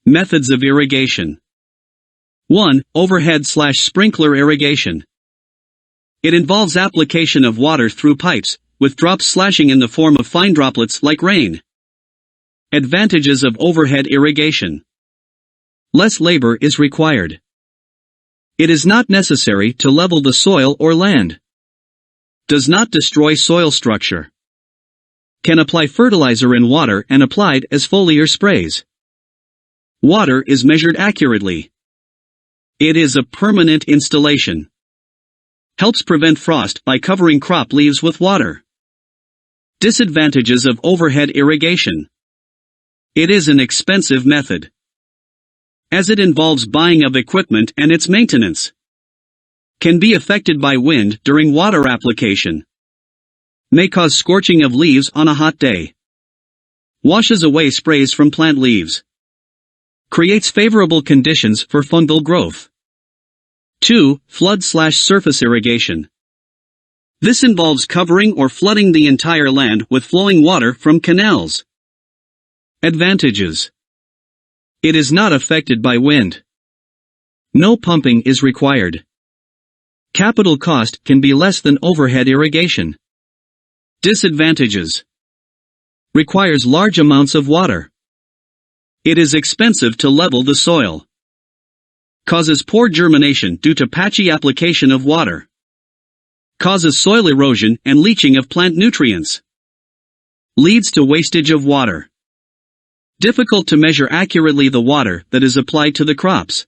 Methods of irrigation. 1. Overhead/sprinkler irrigation. It involves application of water through pipes, with drops slashing in the form of fine droplets like rain. Advantages of overhead irrigation. Less labor is required. It is not necessary to level the soil or land. Does not destroy soil structure. Can apply fertilizer in water and applied as foliar sprays. Water is measured accurately. It is a permanent installation. Helps prevent frost by covering crop leaves with water. Disadvantages of overhead irrigation. It is an expensive method, as it involves buying of equipment and its maintenance. Can be affected by wind during water application. May cause scorching of leaves on a hot day. Washes away sprays from plant leaves. Creates favorable conditions for fungal growth. 2. Flood/surface irrigation. This involves covering or flooding the entire land with flowing water from canals. Advantages. It is not affected by wind. No pumping is required. Capital cost can be less than overhead irrigation. Disadvantages. Requires large amounts of water. It is expensive to level the soil. Causes poor germination due to patchy application of water. Causes soil erosion and leaching of plant nutrients. Leads to wastage of water. Difficult to measure accurately the water that is applied to the crops.